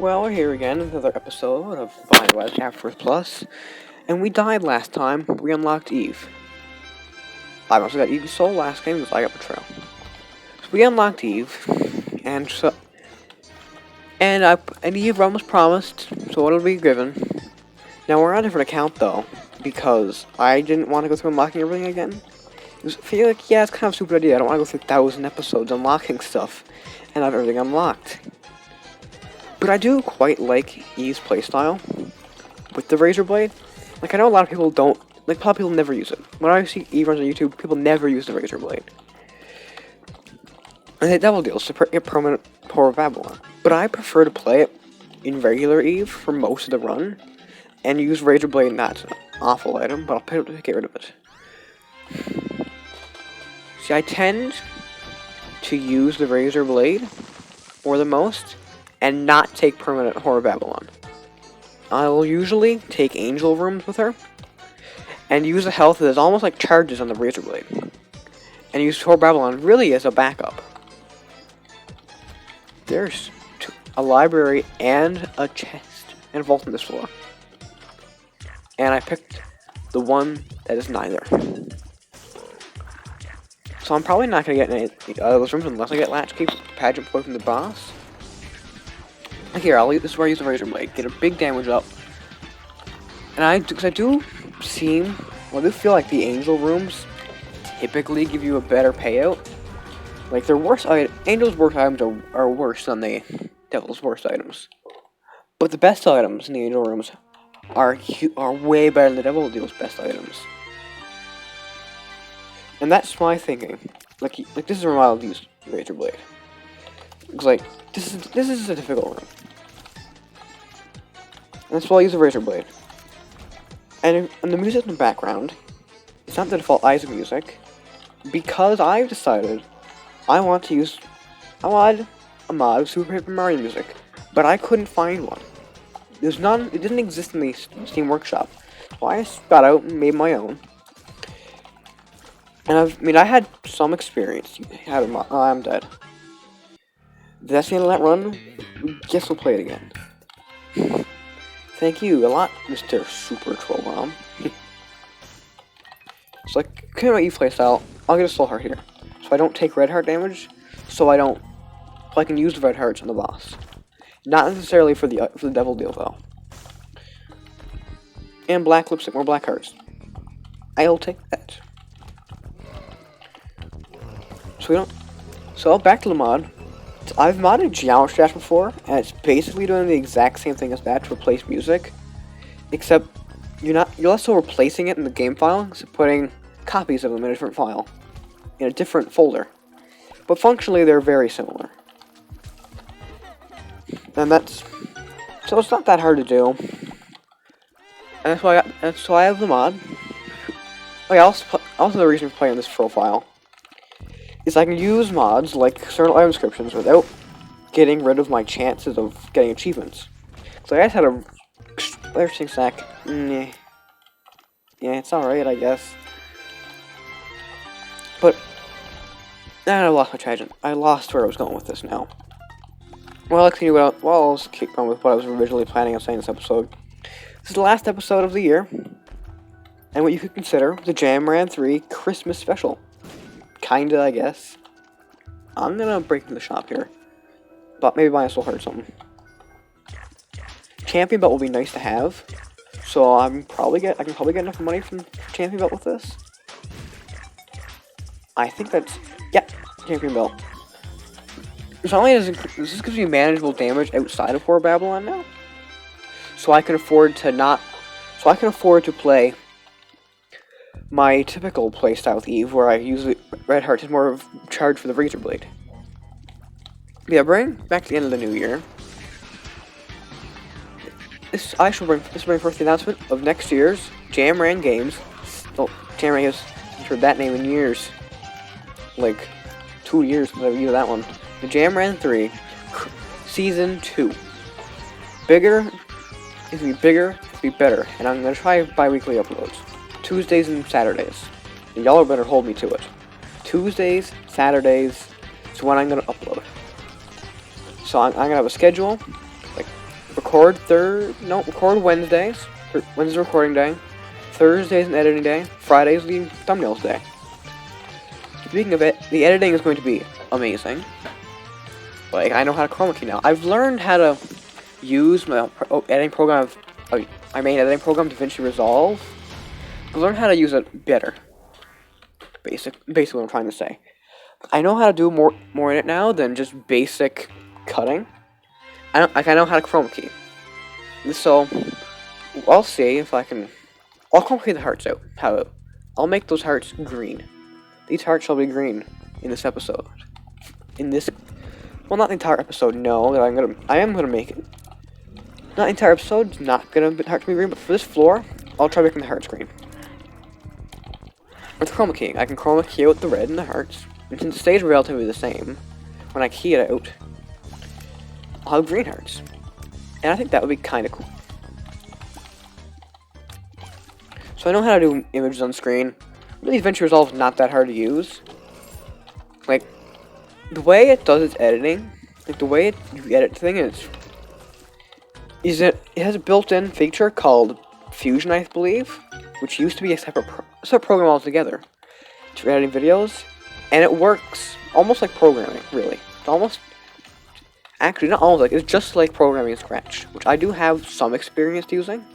Well, we're here again with another episode of Issac Afterbirth Plus, and we died last time. We unlocked Eve. I also got Eve's soul last game because I got Betrayal. So we unlocked Eve, and Eve run was promised, so it'll be given. Now we're on a different account though, because I didn't want to go through unlocking everything again. I feel like, yeah, it's kind of a stupid idea. I don't want to go through 1,000 episodes unlocking stuff and have everything unlocked. But I do quite like Eve's playstyle with the Razor Blade. Like, I know a lot of people don't, like, a lot of people never use it. When I see Eve runs on YouTube, people never use the Razor Blade. And the Devil Deals to get permanent Power of Babylon. But I prefer to play it in regular Eve for most of the run, and use Razor Blade. That's an awful item, but I'll pick it up to get rid of it. See, I tend to use the Razor Blade for the most, and not take permanent Horror Babylon. I will usually take Angel Rooms with her, and use the health that is almost like charges on the Razor Blade, and use Horror Babylon really as a backup. There's a library and a chest and a vault on this floor, and I picked the one that is neither. So I'm probably not going to get any out of those rooms unless I get Latchkey Pageant Boy from the boss. Here, this is where I use the Razor Blade. Get a big damage up. And because I do feel like the Angel Rooms typically give you a better payout. Like, Angel's worst items are worse than the Devil's worst items. But the best items in the Angel Rooms are way better than the Devil Deal's best items. And that's my thinking. Like this is where I'll use Razor Blade. Because, like, this is a difficult room. And that's why I use the Razor Blade. And the music in the background, it's not the default Issac music, because I've decided I wanted a mod of Super Paper Mario music, but I couldn't find one. There's none. It didn't exist in the Steam Workshop, so I got out and made my own. And I had some experience. I'm dead. That's the end of that run. Guess we'll play it again. Thank you a lot, Mr. Super Troll Bomb. So, like, kind of my Eve playstyle, I'll get a soul heart here, so I don't take red heart damage. So I can use the red hearts on the boss. Not necessarily for the Devil Deal though. And black lipstick, more black hearts. I'll take that. So back to the mod. I've modded Geometry Dash before, and it's basically doing the exact same thing as that to replace music, except you're less so replacing it in the game file, except putting copies of them in a different file, in a different folder. But functionally, they're very similar. And so it's not that hard to do. And that's why I have the mod. Like, also the reason for playing this profile is I can use mods like certain item descriptions without getting rid of my chances of getting achievements. So I just had a everything stack. Yeah, it's alright, I guess. But I lost my tangent. I lost where I was going with this now. Well, I'll just keep on with what I was originally planning on saying this episode. This is the last episode of the year, and what you could consider the Jamran 3 Christmas special. Kinda, I guess. I'm gonna break into the shop here, but maybe buy a soul heart or something. Champion belt will be nice to have, so I can probably get enough money from champion belt with this. I think champion belt. This gives me manageable damage outside of Horror Babylon now, so I can afford to play my typical playstyle with Eve, where I use the red heart as more of a charge for the Razor Blade. Yeah, bring back to the end of the new year. This will bring forth the announcement of next year's Jamrangames. Oh, Jamrangames, I've heard that name in years. Like, 2 years since I've used that one. The Jamran 3 Season 2. Bigger, it's gonna be bigger, it's gonna be better, and I'm gonna try bi-weekly uploads. Tuesdays and Saturdays. And y'all better hold me to it. Tuesdays, Saturdays is when I'm gonna upload. So I'm gonna have a schedule, like record Wednesdays. Wednesday's recording day. Thursday's an editing day. Friday's the thumbnails day. Speaking of it, the editing is going to be amazing. Like, I know how to chroma key now. I've learned how to use my editing program. My main editing program, DaVinci Resolve. I've learned how to use it better. Basically what I'm trying to say. I know how to do more in it now than just basic cutting. I know how to chroma key. So I'll see if I can. I'll chroma key the hearts out. I'll make those hearts green. These hearts shall be green in this episode. Well, not the entire episode. No, I am gonna make it. Not the entire episode. It's not gonna be hearts be green, but for this floor, I'll try making the hearts green. With chroma keying, I can chroma key out the red and the hearts, and since it stays relatively the same, when I key it out, I'll have green hearts. And I think that would be kind of cool. So I know how to do images on screen. Really, DaVinci Resolve is not that hard to use. Like, the way it does its editing, like the way you edit the thing it has a built-in feature called Fusion, I believe, which used to be a separate program altogether for editing videos, and it works almost like programming, really. It's almost, actually not almost like, it's just like programming in Scratch, which I do have some experience using.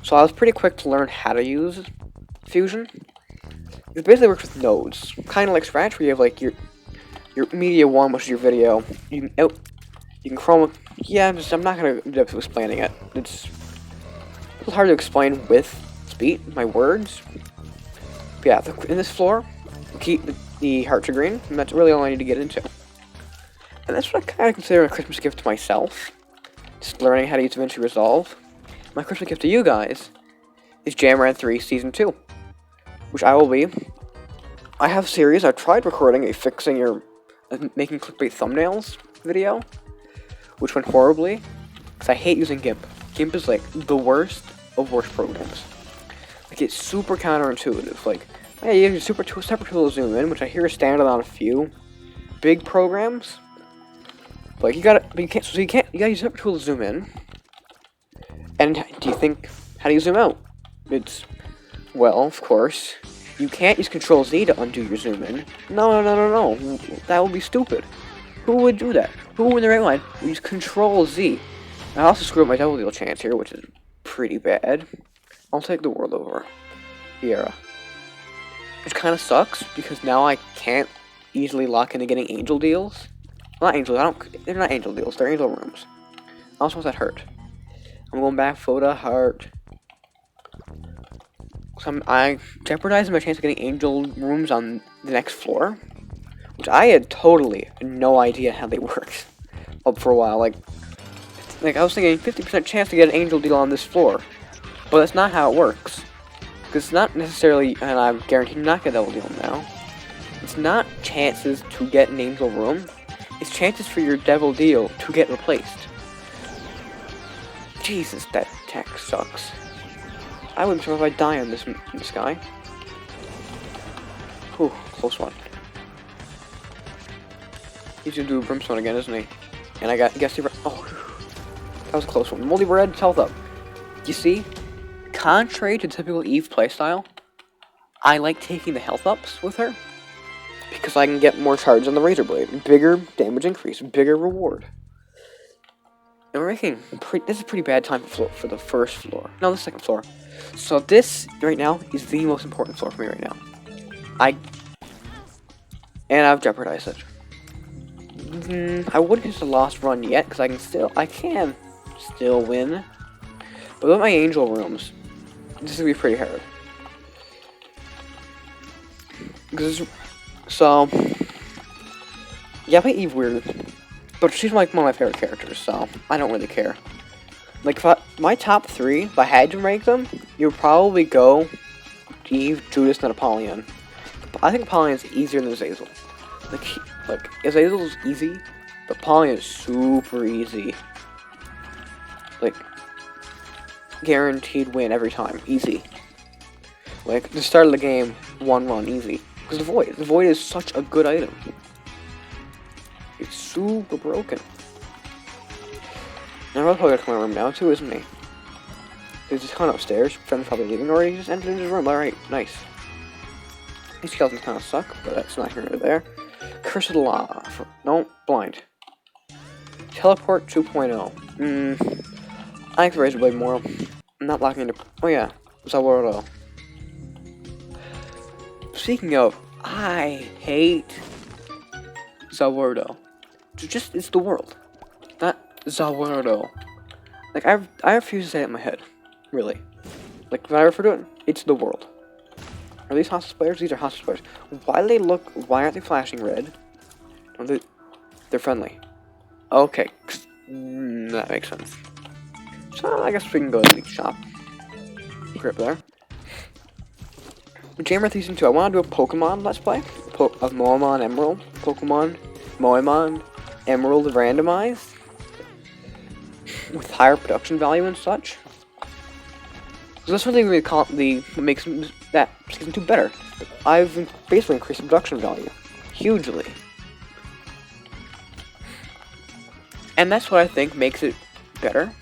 So I was pretty quick to learn how to use Fusion. It basically works with nodes, kind of like Scratch, where you have like your media 1, which is your video. You can chroma. Yeah, I'm not gonna end up explaining it. It's a little hard to explain with speed, my words. But yeah, in this floor, keep the hearts are green, and that's really all I need to get into. And that's what I kind of consider a Christmas gift to myself. Just learning how to use DaVinci Resolve. My Christmas gift to you guys is Jamran 3 Season 2. Which I have a series. I tried recording a making clickbait thumbnails video, which went horribly, because I hate using GIMP. GIMP is like the worst of worst programs. Like, it's super counterintuitive. Like, yeah, you use a separate tool to zoom in, which I hear is standard on a few big programs. Like, you gotta use a separate tool to zoom in. And how do you zoom out? Well, of course, you can't use Control-Z to undo your zoom in. No. That would be stupid. Who would do that? Who in the right mind would use Control-Z? I also screwed up my double deal chance here, which is pretty bad. I'll take the world over Sierra. Which kind of sucks, because now I can't easily lock into getting angel deals. Well, not angels, they're not angel deals, they're angel rooms. I also want that heart. I'm going back, photo, heart. So I jeopardizing my chance of getting angel rooms on the next floor, which I had totally no idea how they worked up for a while. Like I was thinking 50% chance to get an angel deal on this floor, but that's not how it works. Because it's not necessarily, and I'm guaranteed not get a double deal now. It's not chances to get an angel room. It's chances for your devil deal to get replaced. Jesus, that tech sucks. I wouldn't sure if I'd die on this guy. Whew, close one. He's gonna do a brimstone again, isn't he? And I guess he. Oh, that was a close one. Moldy Bread, health up. You see, contrary to typical Eve playstyle, I like taking the health ups with her because I can get more charge on the Razor Blade, bigger damage increase, bigger reward. And we're making this is a pretty bad time for the first floor. No, the second floor. So this right now is the most important floor for me right now. I've jeopardized it. I wouldn't use a lost run yet because I can still win. But with my angel rooms, this is gonna be pretty hard. Yeah, my Eve weird, but she's like one of my favorite characters, so I don't really care. Like, my top 3, if I had to rank them, you would probably go Eve, Judas, and Apollyon. I think Apollion's easier than Azazel. Like Azazel's easy, but Apollyon is super easy. Like, guaranteed win every time, easy. Like, the start of the game, 1 run, easy. Because the Void is such a good item. It's super broken. I'm probably gonna come in my room now too, isn't he? He's just coming upstairs. Friend's probably leaving already. He just entered into his room. Alright, nice. These skeletons kind of suck, but that's not here or there. Curse of the Law. No, blind. Teleport 2.0. I like the Razor Blade more. I'm not locking into. Oh yeah, Zawardo. Speaking of, I hate Zawardo. It's the world, not Zawardo. Like I refuse to say it in my head. Really. Like when I refer to it, it's the world. Are these hostage players? These are hostage players. Why aren't they flashing red? They're friendly. Okay, that makes sense. So I guess we can go to the shop. Grip there. Jamran Season 2. I want to do a Pokemon Let's Play of Moemon Emerald. Pokemon Moemon Emerald randomized with higher production value and such. So that's something we call makes that Season 2 better. I've basically increased the production value hugely. And that's what I think makes it better.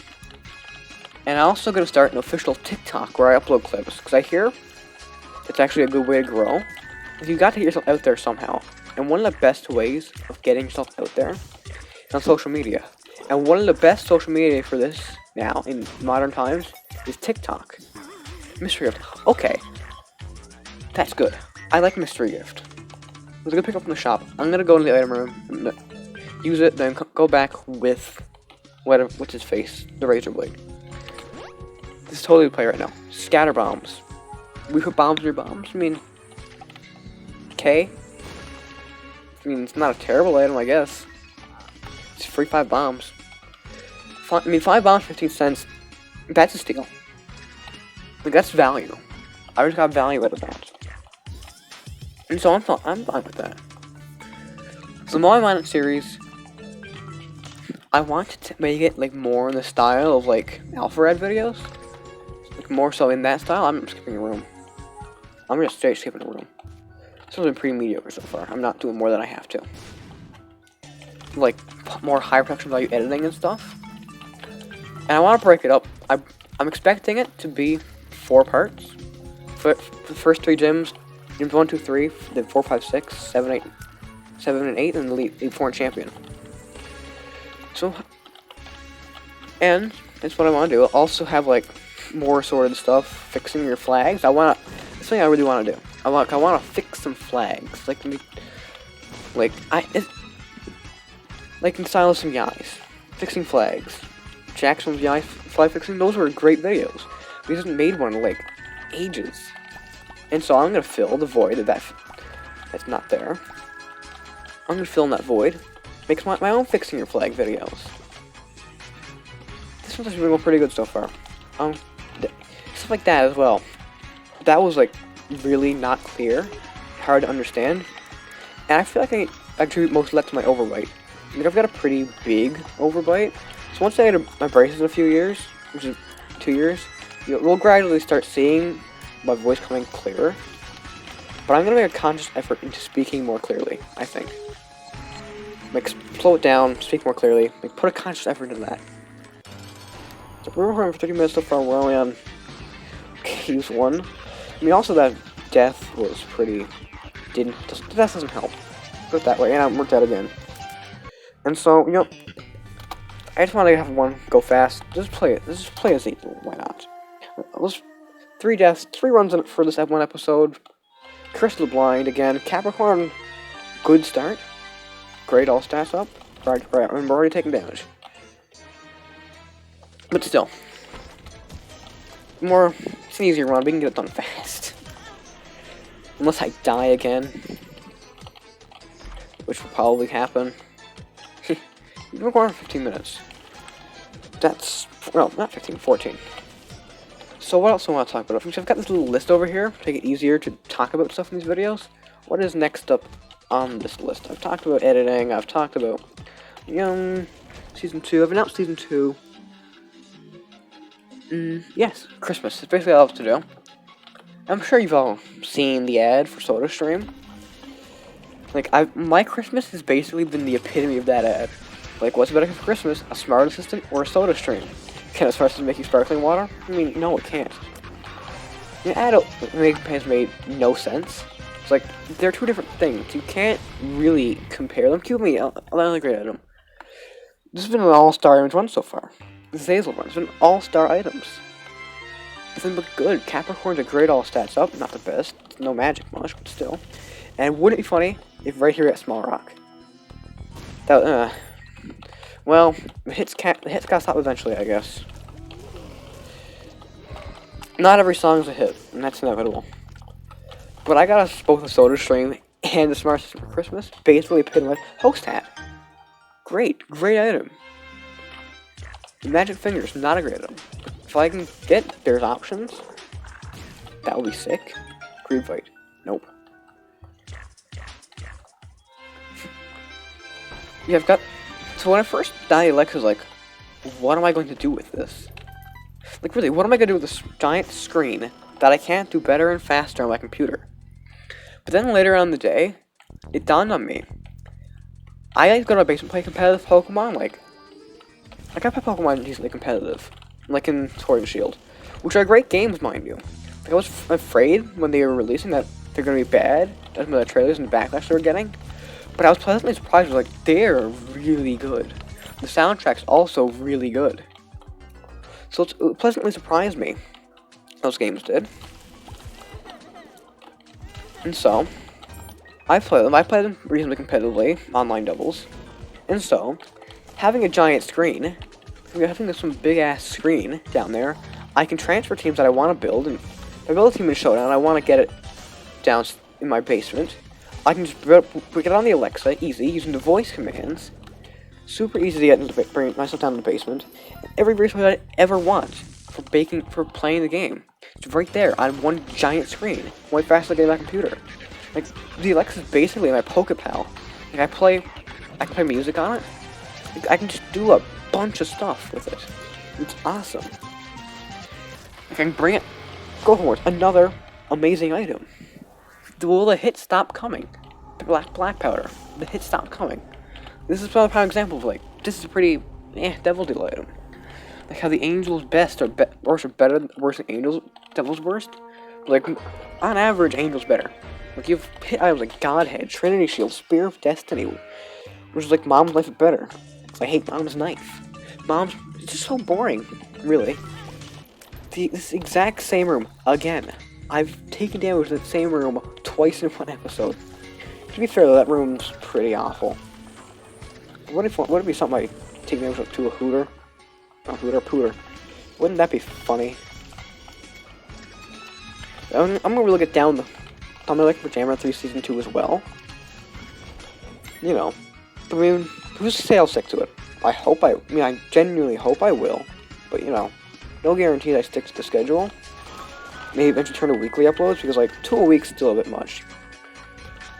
And I'm also going to start an official TikTok where I upload clips, because I hear it's actually a good way to grow. If you got to get yourself out there somehow. And one of the best ways of getting yourself out there is on social media. And one of the best social media for this now, in modern times, is TikTok. Mystery Gift. Okay. That's good. I like Mystery Gift. I was going to pick up from the shop. I'm going to go in the item room, use it, then go back with what's his face? The Razor Blade. This is totally the play right now. Scatter bombs. We put bombs in your bombs? I mean, okay. I mean, it's not a terrible item, I guess. It's free 5 bombs. 5 bombs, 15 cents. That's a steal. Like, that's value. I just got value out of that. And so I'm fine with that. So, my Minute series, I want to make it, like, more in the style of, like, Alpha Red videos. Like, more so in that style. I'm skipping a room. I'm just straight skipping a room. This has been pretty mediocre so far. I'm not doing more than I have to. Like, more high production value editing and stuff. And I want to break it up. I'm expecting it to be 4 parts. For the first 3 gyms, gyms 1, 2, 3, then 4, 5, 6, 7, 8, 7, and 8, and the Elite Four Champion. So, and that's what I want to do. I'll also have, like, more assorted stuff, fixing your flags. That's something I really want to do. I want to fix some flags, like in Silas and Yais, fixing flags. Jackson's Yais flag fixing. Those were great videos. We just made one in, like, ages, and so I'm gonna fill the void that's not there. I'm gonna fill in that void. Make my own fixing your flag videos. This one's actually been pretty good so far. Stuff like that as well. That was, like, really not clear, hard to understand, and I feel like I attribute most of that to my overbite. I mean, I've got a pretty big overbite, so once I get my braces in a few years, which is 2 years, we'll gradually start seeing my voice coming clearer. But I'm gonna make a conscious effort into speaking more clearly, I think. Like, slow it down, speak more clearly, like, put a conscious effort into that. So we're recording for 30 minutes so far, we're only on use 1. I mean, also that death was pretty... death doesn't help. Put it that way, and I worked out again. And so, you know, I just want to have one go fast. Just play it. Just play as equal. Why not? Let's 3 deaths, 3 runs in it for this one episode. Curse of the Blind again. Capricorn, good start. Great all stats up. Right, and we're already taking damage. But still, it's an easier run. We can get it done fast. Unless I die again, which will probably happen. We've been recording for 15 minutes. That's, well, not 15, 14. So what else do I want to talk about? I've got this little list over here to make it easier to talk about stuff in these videos. What is next up on this list? I've talked about editing, I've talked about, Season 2, I've announced Season 2. Yes, Christmas. It's basically all I have to do. I'm sure you've all seen the ad for SodaStream. Like, my Christmas has basically been the epitome of that ad. Like, what's better for Christmas, a smart assistant or a soda stream? Can a smart assistant make you sparkling water? I mean, no, it can't. The adult has made no sense. It's like, they're two different things. You can't really compare them. Cue me, another great item. This has been an all-star image one so far. The Zazel one's been all-star items. They look good. Capricorn's a great all stats up, not the best. No magic much, but still. And wouldn't it be funny if right here at Small Rock? That, well, the hits gotta stop eventually, I guess. Not every song's a hit, and that's inevitable. But I got both a soda stream and the smart system for Christmas. Basically put in my host hat. Great item. The magic fingers, not a great item. If I can get there's options, that would be sick. Green fight. Nope. Yeah, I've got... So when I first died, Alexa's like, what am I going to do with this? Like, really, what am I going to do with this giant screen that I can't do better and faster on my computer? But then later on in the day, it dawned on me. I like to go to my basement and play competitive Pokemon, like... I got play Pokemon decently competitive. Like in Sword and Shield. Which are great games, mind you. Like, I was afraid when they were releasing that they're going to be bad, judging by the trailers and the backlash they were getting. But I was pleasantly surprised. I was like, they're really good. The soundtrack's also really good. So it pleasantly surprised me. Those games did. And so, I play them. I play them reasonably competitively, online doubles. And so, having a giant screen, having some big-ass screen down there, I can transfer teams that I want to build, and if I build a team in Showdown and I want to get it down in my basement, I can just get it on the Alexa, easy, using the voice commands. Super easy to get bring myself down to the basement. Every resource I ever want for playing the game. It's right there on one giant screen, way faster than my computer. Like, the Alexa's basically my Pokepal. Like, I can play music on it. Like, I can just do a bunch of stuff with it. It's awesome. I can bring it. Go for it. Another amazing item. Will the hits stop coming? Black powder. The hits stop coming. This is another prime example of, like, this is a pretty Devil Deal item. Like how the Angel's best are worse than Angel's Devil's worst. Like, on average, Angel's better. Like, you've hit items like Godhead, Trinity Shield, Spear of Destiny, which is like Mom's Life is better. I hate Mom's Knife. It's just so boring, really. This exact same room, again. I've taken damage in the same room twice in one episode. To be fair though, that room's pretty awful. What if it be something like take damage to a Hooter? A Hooter Pooter. Wouldn't that be funny? I'm gonna really get down the thumbnail for Jamran 3 Season 2 as well. You know. I mean, who's to say I'll stick to it? I genuinely hope I will. But, you know, no guarantees I stick to the schedule. Maybe eventually turn to weekly uploads, because, like, 2 a week's still a bit much.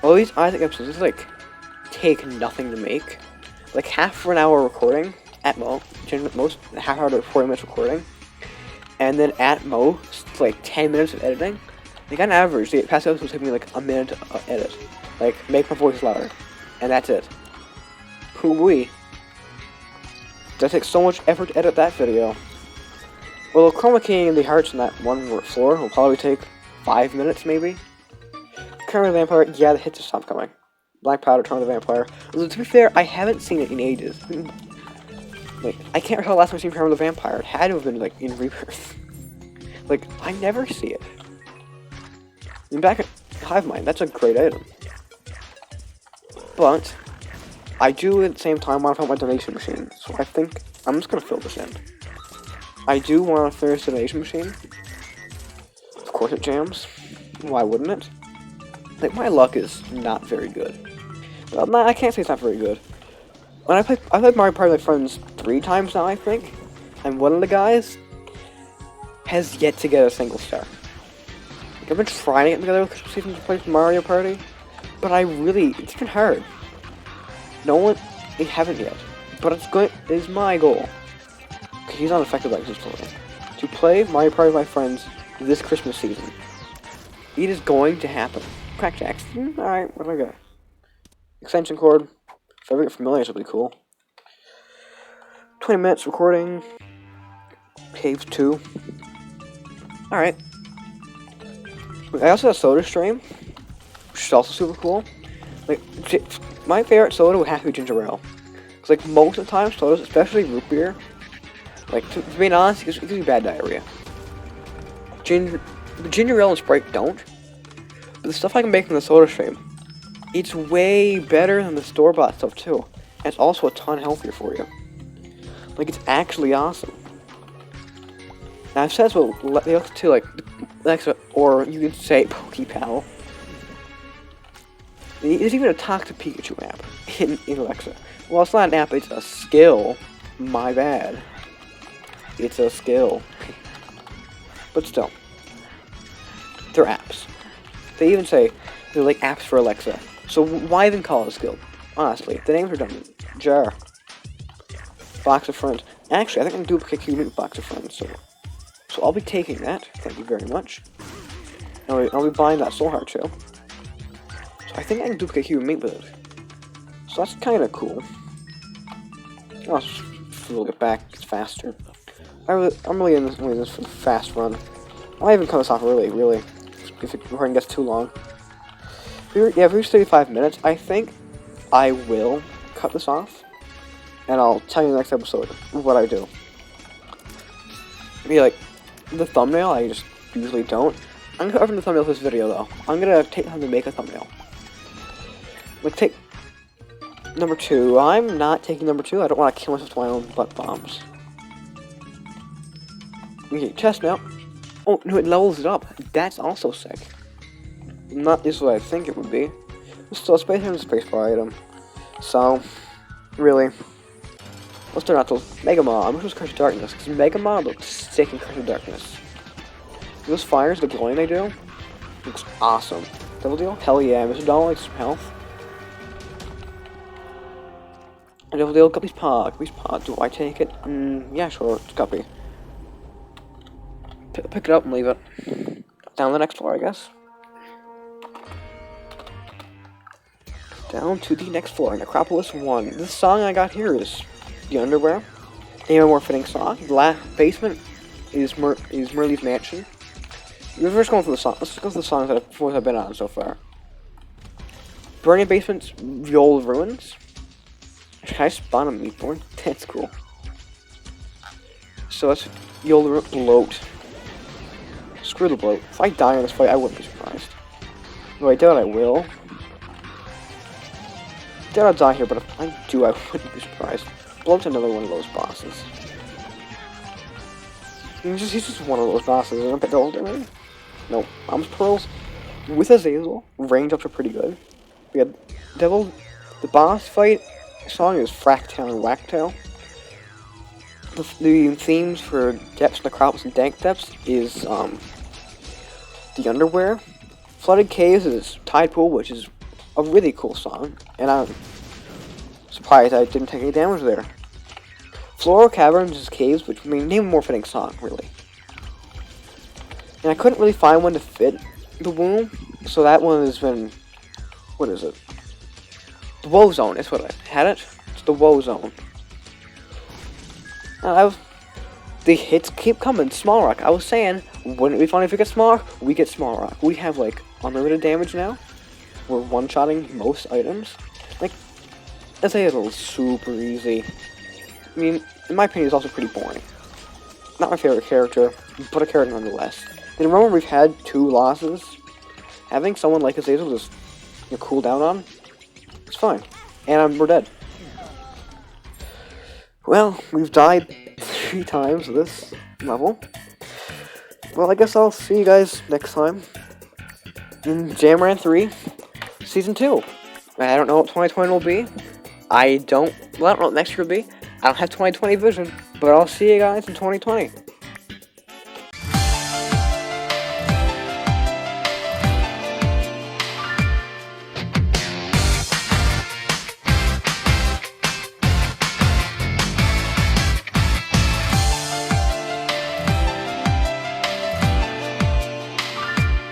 All these Issac episodes, just, like, take nothing to make. Like, half an hour recording, at most, half hour to 40 minutes recording. And then at most, like, 10 minutes of editing. Like, on average, the past episodes take me, like, a minute to edit. Like, make my voice louder. And that's it. Hoo-wee. Does take so much effort to edit that video. Well, chroma keying the hearts in that one floor will probably take 5 minutes, maybe. Current Vampire, yeah, the hits have stopped coming. Black Powder, Turn of the Vampire. Although, to be fair, I haven't seen it in ages. Like, I can't recall the last time I've seen Turn of the Vampire. It had to have been, like, in Rebirth. Like, I never see it. And back at Hive Mind, that's a great item. But I do at the same time want to fill my donation machine, so I think I'm just going to fill this in. I do want to finish the donation machine. Of course it jams. Why wouldn't it? Like, my luck is not very good. Well, I can't say it's not very good. When I played Mario Party with my friends 3 times now, I think. And one of the guys has yet to get a single star. Like, I've been trying to get together with Christmas season to play Mario Party. But it's been hard. They haven't yet. But it is my goal. Because he's not affected by this story. To play Mario Party with my friends this Christmas season. It is going to happen. Crackjacks. Alright, what do I got? Extension cord. If I ever get familiar, this will be cool. 20 minutes recording. Cave 2. Alright. I also have a soda stream, which is also super cool. Like, my favorite soda would have to be ginger ale. Because, like, most of the time, sodas, especially root beer, like, to be honest, it gives you bad diarrhea. Ginger ale and Sprite don't. But the stuff I can make from the soda stream, it's way better than the store-bought stuff, too. And it's also a ton healthier for you. Like, it's actually awesome. And I've said this with the Alexa too, like, Alexa, or you can say PokePal. There's even a Talk to Pikachu app in Alexa. Well, it's not an app, it's a skill. My bad. It's a skill. But still. They're apps. They even say they're like apps for Alexa. So why even call it a skill? Honestly, the names are done. Jar. Box of Friends. Actually, I think I can duplicate Human Box of Friends, so I'll be taking that. Thank you very much. I'll be buying that Soul Heart too. So I think I can duplicate Human Meat with it. So that's kind of cool. I'll just get back. It's faster. I'm really in this for the fast run. I might even cut this off really, if the recording gets too long. If we reach 35 minutes, I think I will cut this off. And I'll tell you in the next episode what I do. Be like, the thumbnail, I just usually don't. I'm gonna cover the thumbnail for this video, though. I'm gonna take time to make a thumbnail. Like, take number 2. I'm not taking number 2. I don't want to kill myself with my own butt bombs. Okay, chest now. Oh, no, it levels it up. That's also sick. Not just what I think it would be. Still, space item is a space bar item. So, really. Let's start out those Mega Mob. Which was Curse of Darkness, because Mega Mob looks sick in Curse of Darkness. Those fires, the glowing they do, looks awesome. Double deal? Hell yeah, Mr. Donald likes some health. And double deal, Guppy's Paw. Guppy's Paw, do I take it? Yeah, sure, it's Guppy. Pick it up and leave it. Down the next floor, I guess. Down to the next floor, Necropolis 1. This song I got here is The Underwear. A more fitting song. The last basement is Merle's Mansion. We're first going through the song. Let's go through the songs that I've been on so far. Burning Basement's The Old Ruins. Can I spawn a Meatborn? That's cool. So that's The Old Ruins. Bloat. Screw the bloat. If I die in this fight, I wouldn't be surprised. Though I doubt I will. Doubt I'll die here, but if I do, I wouldn't be surprised. Bloat's another one of those bosses. He's just one of those bosses, isn't it? Older, maybe? No. Mom's Pearls with Azazel. Range ups are pretty good. We had Devil. The boss fight song is Fractal and Whacktail. The themes for Depths, Necropolis, and Dank Depths is The Underwear. Flooded Caves is Tide Pool, which is a really cool song, and I'm surprised I didn't take any damage there. Floral Caverns is Caves, which name a more fitting song, really. And I couldn't really find one to fit the womb, so that one has been, what is it? The Woe Zone, that's what I had it. It's the Woe Zone. The hits keep coming. Small Rock. I was saying, wouldn't it be funny if we get Small Rock? We get Small Rock. We have, like, unlimited damage now. We're one-shotting most items. Like, I'd say it's super easy. I mean, in my opinion, it's also pretty boring. Not my favorite character, but a character nonetheless. And remember, we've had 2 losses. Having someone like Azazel just cool down on, it's fine. And we're dead. Well, we've died 3 times this level. Well, I guess I'll see you guys next time in Jamran 3 Season 2. I don't know what 2020 will be. I don't know what next year will be. I don't have 2020 vision, but I'll see you guys in 2020.